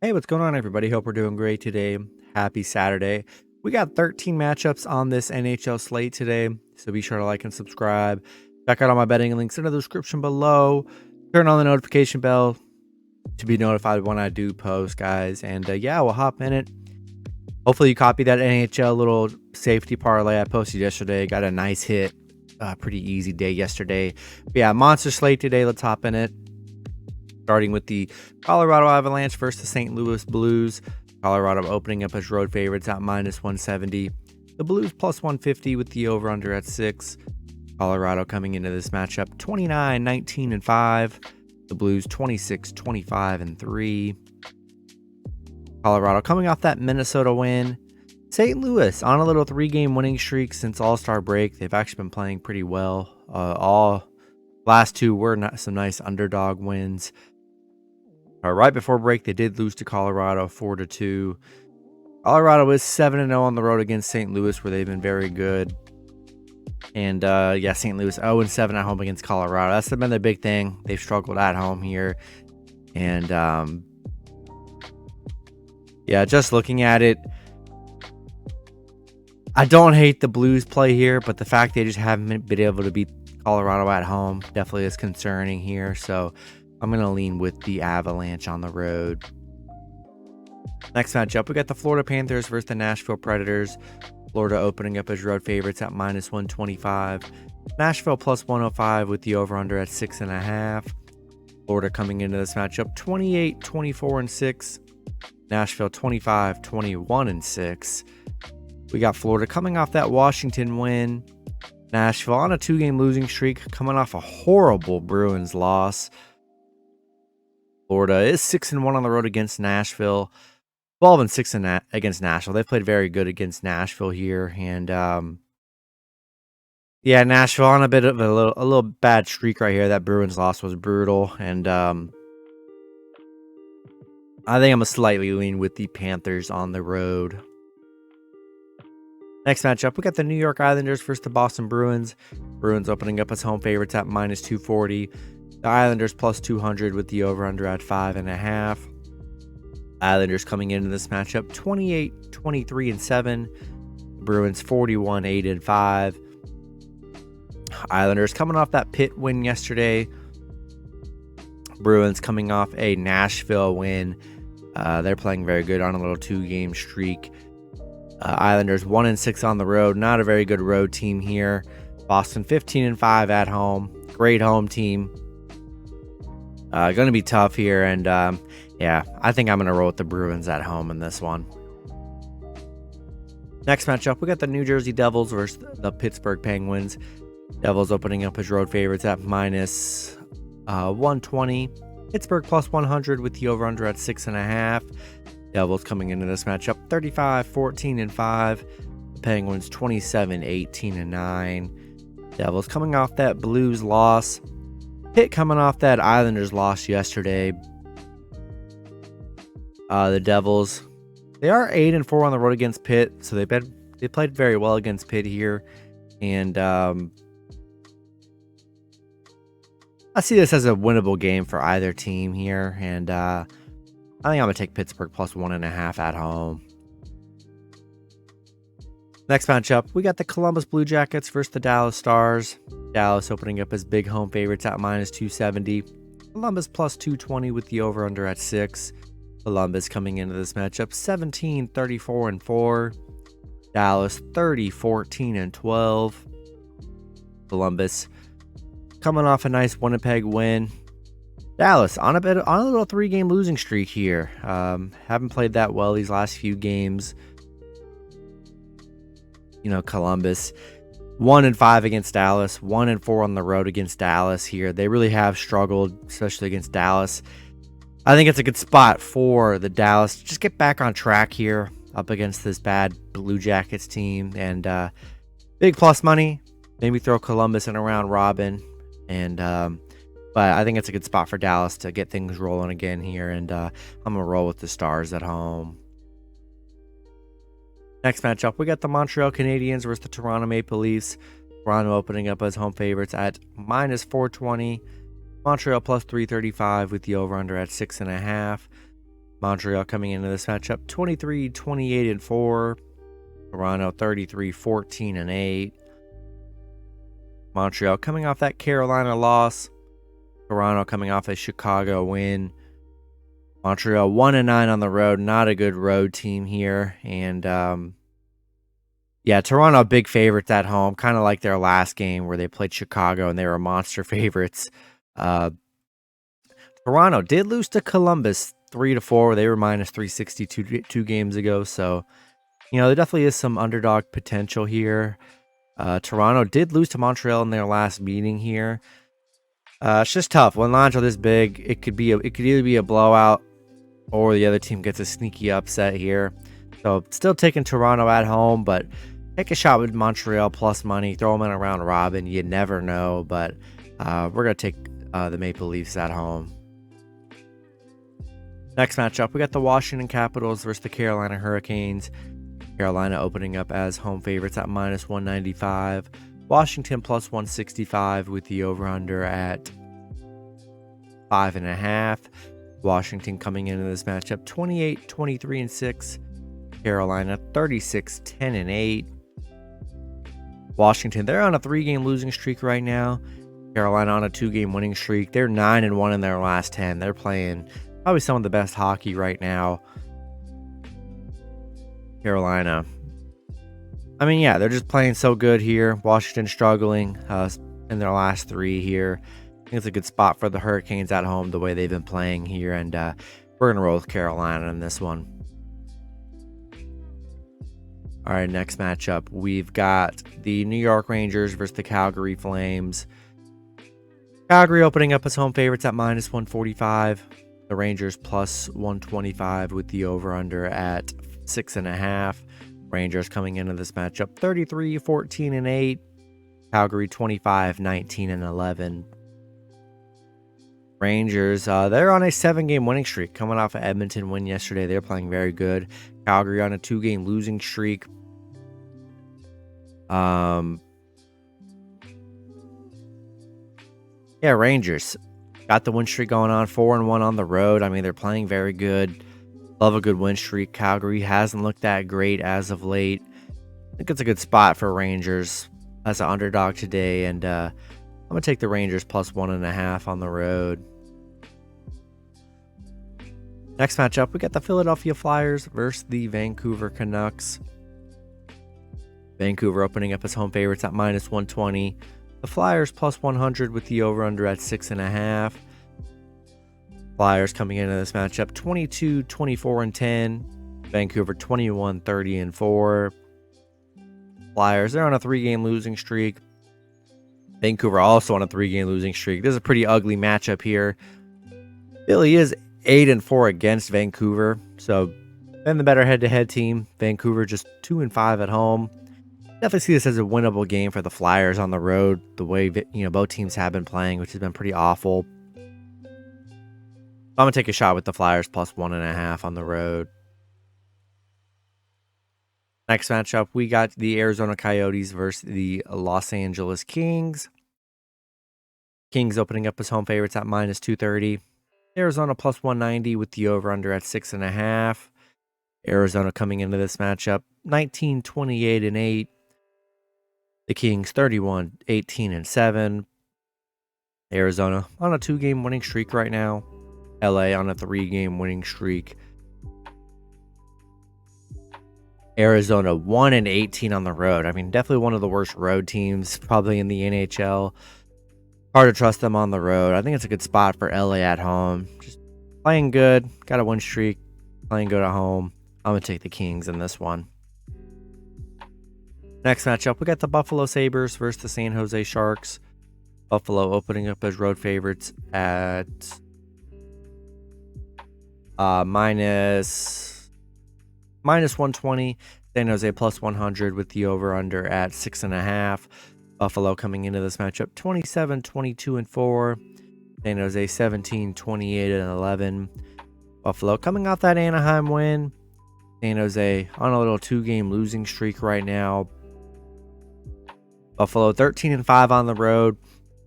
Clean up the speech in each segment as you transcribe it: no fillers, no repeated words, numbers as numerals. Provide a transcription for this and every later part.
Hey, what's going on, everybody? Hope we're doing great today. Happy Saturday. We got 13 matchups on this NHL slate today, so be sure to like and subscribe. Check out all my betting links in the description below. Turn on the notification bell to be notified when I do post, guys. And yeah, we'll hop in it. Hopefully you copy that NHL little safety parlay I posted yesterday. Got a nice hit. Pretty easy day yesterday. But yeah, monster slate today. Let's hop in it. Starting with the Colorado Avalanche versus the St. Louis Blues. Colorado opening up as road favorites at -170. The Blues +150 with the over-under at 6. Colorado coming into this matchup 29-19-5. The Blues 26-25-3. Colorado coming off that Minnesota win. St. Louis on a little 3-game winning streak since All-Star break. They've actually been playing pretty well. All last two were some nice underdog wins. Right before break, they did lose to Colorado 4-2. Colorado is 7-0 on the road against St. Louis, where they've been very good. And yeah, St. Louis 0-7 at home against Colorado. That's been the big thing. They've struggled at home here. And yeah, just looking at it, I don't hate the Blues play here, but the fact they just haven't been able to beat Colorado at home definitely is concerning here. So I'm going to lean with the Avalanche on the road. Next matchup, we got the Florida Panthers versus the Nashville Predators. Florida opening up as road favorites at -125. Nashville +105 with the over-under at 6.5. Florida coming into this matchup 28-24-6. Nashville 25-21-6. We got Florida coming off that Washington win. Nashville on a 2-game losing streak, coming off a horrible Bruins loss. Florida is 6-1 on the road against Nashville. 12-6 against Nashville. They've played very good against Nashville here, and yeah, Nashville on a bit of a little bad streak right here. That Bruins loss was brutal, and I think I'm a slightly lean with the Panthers on the road. Next matchup, we got the New York Islanders versus the Boston Bruins. Bruins opening up as home favorites at -240. The Islanders +200 with the over-under at 5.5. Islanders coming into this matchup 28-23-7. Bruins 41-8-5. Islanders coming off that Pitt win yesterday. Bruins coming off a Nashville win. They're playing very good on a little 2-game streak. Islanders 1-6 on the road. Not a very good road team here. Boston 15-5 at home. Great home team. Going to be tough here, and yeah, I think I'm going to roll with the Bruins at home in this one. Next matchup, we got the New Jersey Devils versus the Pittsburgh Penguins. Devils opening up as road favorites at -120. Pittsburgh +100 with the over-under at 6.5. Devils coming into this matchup 35-14-5. The Penguins 27-18-9. Devils coming off that Blues loss. Pitt coming off that Islanders loss yesterday. The Devils, they are 8-4 on the road against Pitt, so they played very well against Pitt here, and I see this as a winnable game for either team here, and I think I'm gonna take Pittsburgh +1.5 at home. Next matchup, we got the Columbus Blue Jackets versus the Dallas Stars. Dallas opening up as big home favorites at -270. Columbus +220 with the over-under at 6. Columbus coming into this matchup 17-34-4. Dallas 30-14-12. Columbus coming off a nice Winnipeg win. Dallas on a little 3-game losing streak here. Haven't played that well these last few games. You know, Columbus 1-5 against Dallas, 1-4 on the road against Dallas here. They really have struggled, especially against Dallas. I think it's a good spot for the Dallas to just get back on track here up against this bad Blue Jackets team. And big plus money. Maybe throw Columbus in a round robin. And but I think it's a good spot for Dallas to get things rolling again here. And I'm going to roll with the Stars at home. Next matchup, we got the Montreal Canadiens versus the Toronto Maple Leafs. Toronto opening up as home favorites at -420. Montreal +335 with the over-under at 6.5. Montreal coming into this matchup 23-28-4. Toronto 33-14-8. Montreal coming off that Carolina loss. Toronto coming off a Chicago win. Montreal 1-9 on the road. Not a good road team here. And yeah, Toronto big favorites at home. Kind of like their last game where they played Chicago and they were monster favorites. Toronto did lose to Columbus 3-4. They were minus 362 two games ago. So, there definitely is some underdog potential here. Toronto did lose to Montreal in their last meeting here. It's just tough. When lines are this big, it could either be a blowout or the other team gets a sneaky upset here. So still taking Toronto at home, but take a shot with Montreal plus money. Throw them in a round robin. You never know, but we're going to take the Maple Leafs at home. Next matchup, we got the Washington Capitals versus the Carolina Hurricanes. Carolina opening up as home favorites at minus 195. Washington plus 165 with the over-under at 5.5. Washington coming into this matchup 28-23-6. Carolina 36-10-8. Washington, they're on a 3-game losing streak right now. Carolina on a 2-game winning streak. They're 9-1 in their last 10. They're playing probably some of the best hockey right now. Carolina, they're just playing so good here. Washington struggling in their last 3 here. I think it's a good spot for the Hurricanes at home, the way they've been playing here, and we're going to roll with Carolina in this one. All right, next matchup, we've got the New York Rangers versus the Calgary Flames. Calgary opening up as home favorites at minus 145. The Rangers plus 125 with the over-under at 6.5. Rangers coming into this matchup 33-14-8. Calgary 25-19-11. Rangers, they're on a 7-game winning streak coming off an Edmonton win yesterday. They're playing very good. Calgary on a 2-game losing streak. Rangers got the win streak going on, 4-1 on the road. They're playing very good. Love a good win streak. Calgary hasn't looked that great as of late. I think it's a good spot for Rangers as an underdog today, and I'm going to take the Rangers plus 1.5 on the road. Next matchup, we got the Philadelphia Flyers versus the Vancouver Canucks. Vancouver opening up as home favorites at minus 120. The Flyers plus 100 with the over-under at 6.5. Flyers coming into this matchup 22-24-10. Vancouver 21-30-4. Flyers, they're on a 3-game losing streak. Vancouver also on a 3-game losing streak. This is a pretty ugly matchup here. Philly is 8-4 against Vancouver, so been the better head-to-head team. Vancouver just 2-5 at home. Definitely see this as a winnable game for the Flyers on the road, the way both teams have been playing, which has been pretty awful. I'm going to take a shot with the Flyers plus 1.5 on the road. Next matchup, we got the Arizona Coyotes versus the Los Angeles Kings. Kings opening up as home favorites at minus 230. Arizona plus 190 with the over-under at 6.5. Arizona coming into this matchup 19-28-8. The Kings 31-18-7. Arizona on a 2-game winning streak right now. LA on a 3-game winning streak. Arizona 1-18 on the road. Definitely one of the worst road teams probably in the NHL. Hard to trust them on the road. I think it's a good spot for LA at home. Just playing good. Got a win streak. Playing good at home. I'm going to take the Kings in this one. Next matchup, we got the Buffalo Sabres versus the San Jose Sharks. Buffalo opening up as road favorites at minus 120. San Jose plus 100 with the over-under at 6.5. Buffalo coming into this matchup 27-22-4. San Jose 17-28-11. Buffalo coming off that Anaheim win. San Jose on a little 2-game losing streak right now. Buffalo 13-5 on the road,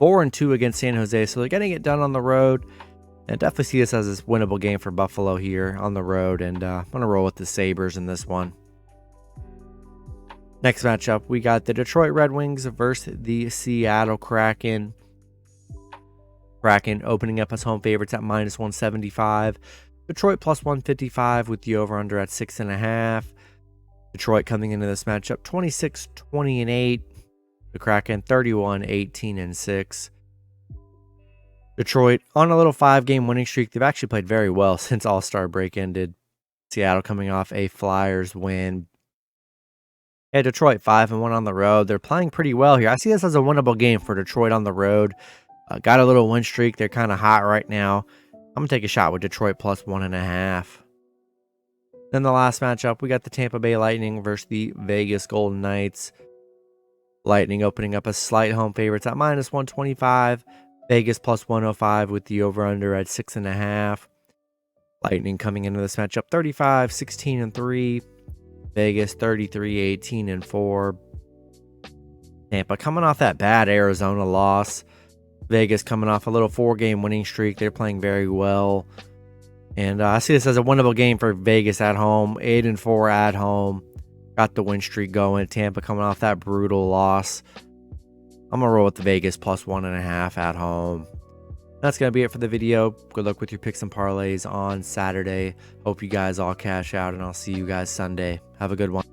4-2 against San Jose, so they're getting it done on the road. And definitely see this as this winnable game for Buffalo here on the road. And I'm going to roll with the Sabres in this one. Next matchup, we got the Detroit Red Wings versus the Seattle Kraken. Kraken opening up as home favorites at -175. Detroit plus 155 with the over-under at 6.5. Detroit coming into this matchup 26-20-8. The Kraken 31-18-6. Detroit on a little 5-game winning streak. They've actually played very well since All-Star break ended. Seattle coming off a Flyers win. Yeah, Detroit 5-1 on the road. They're playing pretty well here. I see this as a winnable game for Detroit on the road. Got a little win streak. They're kind of hot right now. I'm going to take a shot with Detroit plus 1.5. Then the last matchup, we got the Tampa Bay Lightning versus the Vegas Golden Knights. Lightning opening up as slight home favorites at -125. Vegas plus 105 with the over-under at 6.5. Lightning coming into this matchup 35-16-3. Vegas 33-18-4. Tampa coming off that bad Arizona loss. Vegas coming off a little 4-game winning streak. They're playing very well. And I see this as a winnable game for Vegas at home. 8-4 at home. Got the win streak going. Tampa coming off that brutal loss. I'm going to roll with the Vegas plus 1.5 at home. That's going to be it for the video. Good luck with your picks and parlays on Saturday. Hope you guys all cash out, and I'll see you guys Sunday. Have a good one.